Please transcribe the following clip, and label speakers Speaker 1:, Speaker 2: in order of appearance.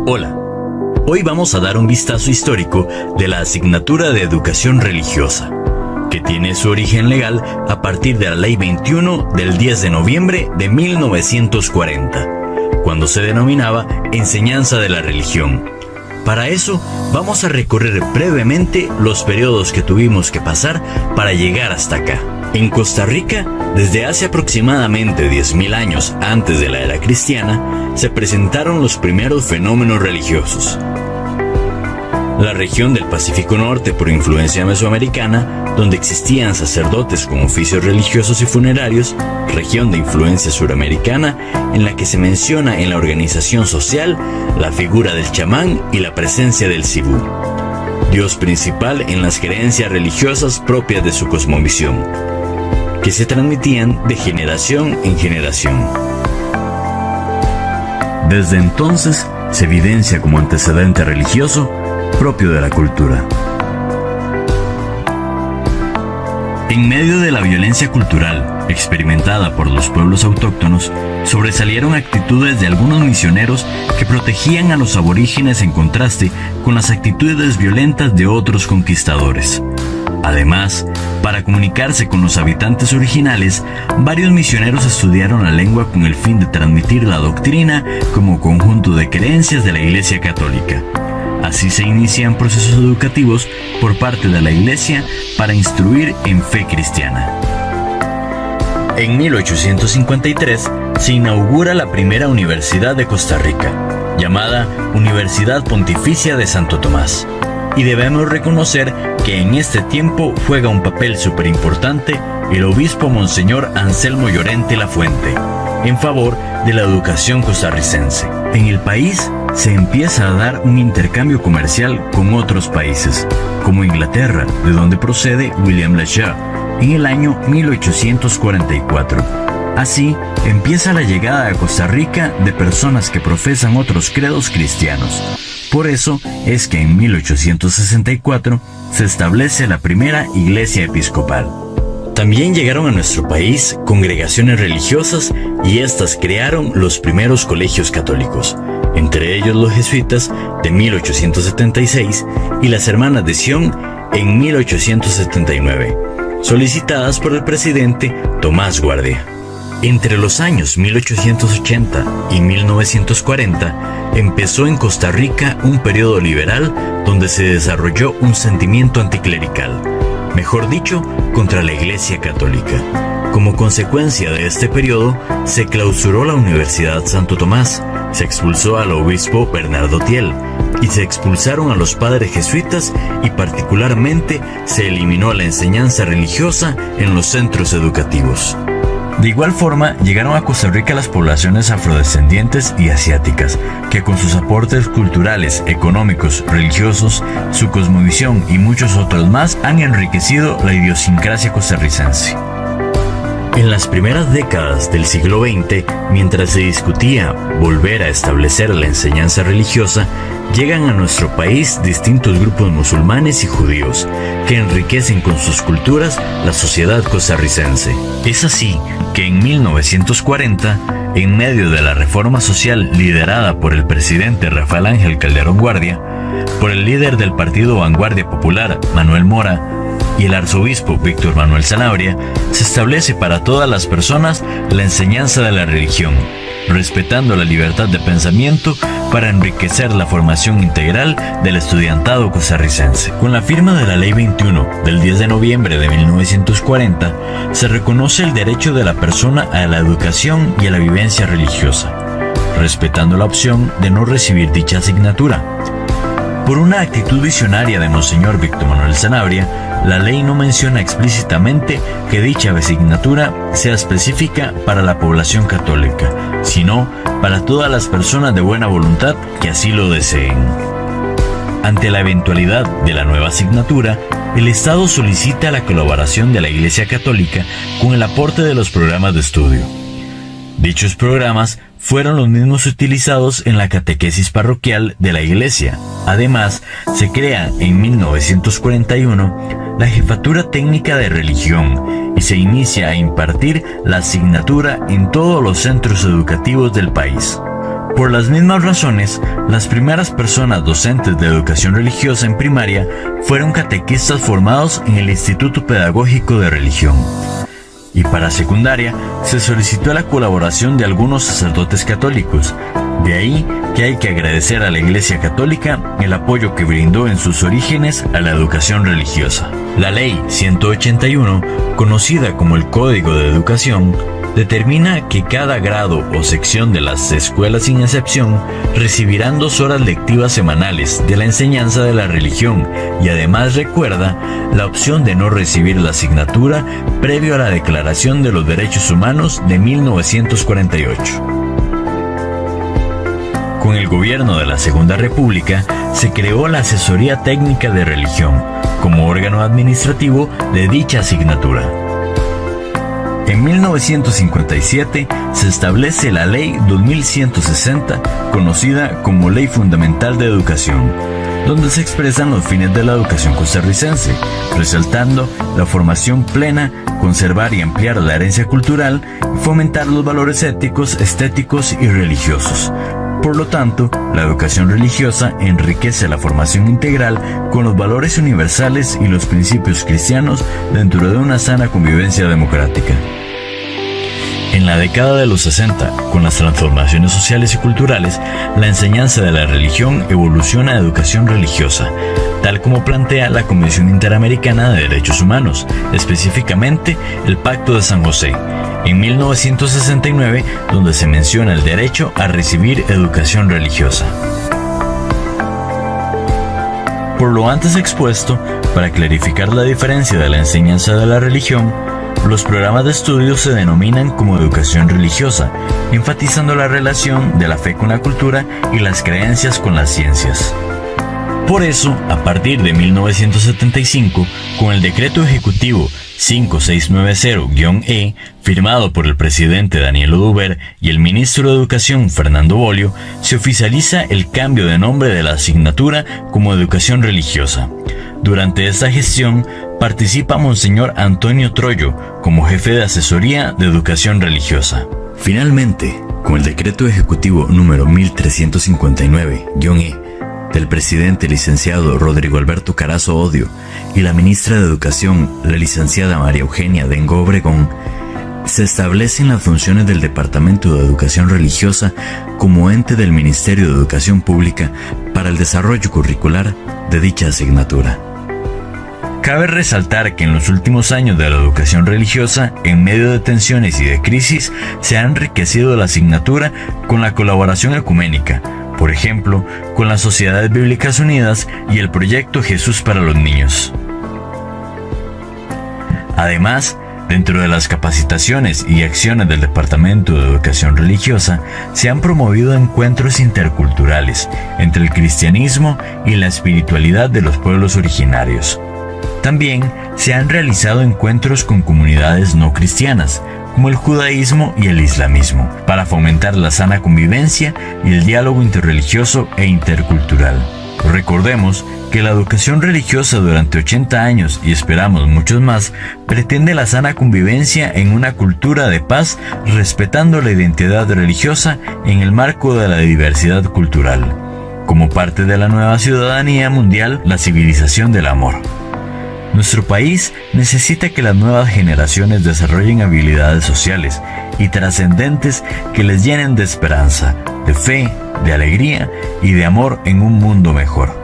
Speaker 1: Hola, hoy vamos a dar un vistazo histórico de la asignatura de Educación Religiosa, que tiene su origen legal a partir de la Ley 21 del 10 de noviembre de 1940, cuando se denominaba Enseñanza de la Religión. Para eso, vamos a recorrer brevemente los periodos que tuvimos que pasar para llegar hasta acá. En Costa Rica, desde hace aproximadamente 10.000 años antes de la era cristiana, se presentaron los primeros fenómenos religiosos. La región del Pacífico Norte, por influencia mesoamericana, donde existían sacerdotes con oficios religiosos y funerarios, región de influencia suramericana, en la que se menciona en la organización social la figura del chamán y la presencia del cibú, dios principal en las creencias religiosas propias de su cosmovisión, que se transmitían de generación en generación. Desde entonces se evidencia como antecedente religioso propio de la cultura. En medio de la violencia cultural experimentada por los pueblos autóctonos, sobresalieron actitudes de algunos misioneros que protegían a los aborígenes en contraste con las actitudes violentas de otros conquistadores. Además, para comunicarse con los habitantes originales, varios misioneros estudiaron la lengua con el fin de transmitir la doctrina como conjunto de creencias de la Iglesia Católica. Así se inician procesos educativos por parte de la Iglesia para instruir en fe cristiana. En 1853 se inaugura la primera universidad de Costa Rica, llamada Universidad Pontificia de Santo Tomás. Y debemos reconocer que en este tiempo juega un papel súper importante el obispo Monseñor Anselmo Llorente Lafuente, en favor de la educación costarricense. En el país se empieza a dar un intercambio comercial con otros países, como Inglaterra, de donde procede William Lacher, en el año 1844. Así, empieza la llegada a Costa Rica de personas que profesan otros credos cristianos. Por eso es que en 1864 se establece la primera iglesia episcopal. También llegaron a nuestro país congregaciones religiosas y estas crearon los primeros colegios católicos, entre ellos los jesuitas de 1876 y las Hermanas de Sion en 1879, solicitadas por el presidente Tomás Guardia. Entre los años 1880 y 1940 empezó en Costa Rica un periodo liberal donde se desarrolló un sentimiento anticlerical, mejor dicho, contra la Iglesia Católica. Como consecuencia de este periodo, se clausuró la Universidad Santo Tomás, se expulsó al obispo Bernardo Thiel y se expulsaron a los padres jesuitas y particularmente se eliminó la enseñanza religiosa en los centros educativos. De igual forma, llegaron a Costa Rica las poblaciones afrodescendientes y asiáticas, que con sus aportes culturales, económicos, religiosos, su cosmovisión y muchos otros más han enriquecido la idiosincrasia costarricense. En las primeras décadas del siglo XX, mientras se discutía volver a establecer la enseñanza religiosa, llegan a nuestro país distintos grupos musulmanes y judíos que enriquecen con sus culturas la sociedad costarricense. Es así que en 1940, en medio de la reforma social liderada por el presidente Rafael Ángel Calderón Guardia, por el líder del Partido Vanguardia Popular, Manuel Mora, y el arzobispo Víctor Manuel Sanabria, se establece para todas las personas la enseñanza de la religión, respetando la libertad de pensamiento para enriquecer la formación integral del estudiantado costarricense. Con la firma de la Ley 21 del 10 de noviembre de 1940, se reconoce el derecho de la persona a la educación y a la vivencia religiosa, respetando la opción de no recibir dicha asignatura. Por una actitud visionaria de Monseñor Víctor Manuel Sanabria, la ley no menciona explícitamente que dicha asignatura sea específica para la población católica, sino para todas las personas de buena voluntad que así lo deseen. Ante la eventualidad de la nueva asignatura, el Estado solicita la colaboración de la Iglesia Católica con el aporte de los programas de estudio. Dichos programas fueron los mismos utilizados en la catequesis parroquial de la Iglesia. Además, se crea en 1941 la Jefatura Técnica de Religión y se inicia a impartir la asignatura en todos los centros educativos del país. Por las mismas razones, las primeras personas docentes de educación religiosa en primaria fueron catequistas formados en el Instituto Pedagógico de Religión. Y para secundaria, se solicitó la colaboración de algunos sacerdotes católicos. De ahí que hay que agradecer a la Iglesia Católica el apoyo que brindó en sus orígenes a la educación religiosa. La Ley 181, conocida como el Código de Educación, determina que cada grado o sección de las escuelas sin excepción recibirán 2 horas lectivas semanales de la enseñanza de la religión y además recuerda la opción de no recibir la asignatura previo a la Declaración de los Derechos Humanos de 1948. Con el gobierno de la Segunda República se creó la Asesoría Técnica de Religión como órgano administrativo de dicha asignatura. En 1957 se establece la Ley 2160, conocida como Ley Fundamental de Educación, donde se expresan los fines de la educación costarricense, resaltando la formación plena, conservar y ampliar la herencia cultural y fomentar los valores éticos, estéticos y religiosos. Por lo tanto, la educación religiosa enriquece la formación integral con los valores universales y los principios cristianos dentro de una sana convivencia democrática. En la década de los 60, con las transformaciones sociales y culturales, la enseñanza de la religión evoluciona a educación religiosa, tal como plantea la Convención Interamericana de Derechos Humanos, específicamente el Pacto de San José, en 1969, donde se menciona el derecho a recibir educación religiosa. Por lo antes expuesto, para clarificar la diferencia de la enseñanza de la religión, los programas de estudio se denominan como educación religiosa, enfatizando la relación de la fe con la cultura y las creencias con las ciencias. Por eso, a partir de 1975, con el Decreto Ejecutivo 5690-E, firmado por el presidente Daniel Oduber y el ministro de Educación Fernando Bolio, se oficializa el cambio de nombre de la asignatura como Educación Religiosa. Durante esta gestión participa Monseñor Antonio Troyo como jefe de asesoría de educación religiosa. Finalmente, con el Decreto Ejecutivo número 1359-E, del presidente licenciado Rodrigo Alberto Carazo Odio y la ministra de Educación, la licenciada María Eugenia Dengo Obregón, se establecen las funciones del Departamento de Educación Religiosa como ente del Ministerio de Educación Pública para el desarrollo curricular de dicha asignatura. Cabe resaltar que en los últimos años de la educación religiosa, en medio de tensiones y de crisis, se ha enriquecido la asignatura con la colaboración ecuménica, por ejemplo, con las Sociedades Bíblicas Unidas y el proyecto Jesús para los Niños. Además, dentro de las capacitaciones y acciones del Departamento de Educación Religiosa, se han promovido encuentros interculturales entre el cristianismo y la espiritualidad de los pueblos originarios. También se han realizado encuentros con comunidades no cristianas, como el judaísmo y el islamismo, para fomentar la sana convivencia y el diálogo interreligioso e intercultural. Recordemos que la educación religiosa durante 80 años, y esperamos muchos más, pretende la sana convivencia en una cultura de paz, respetando la identidad religiosa en el marco de la diversidad cultural, como parte de la nueva ciudadanía mundial, la civilización del amor. Nuestro país necesita que las nuevas generaciones desarrollen habilidades sociales y trascendentes que les llenen de esperanza, de fe, de alegría y de amor en un mundo mejor.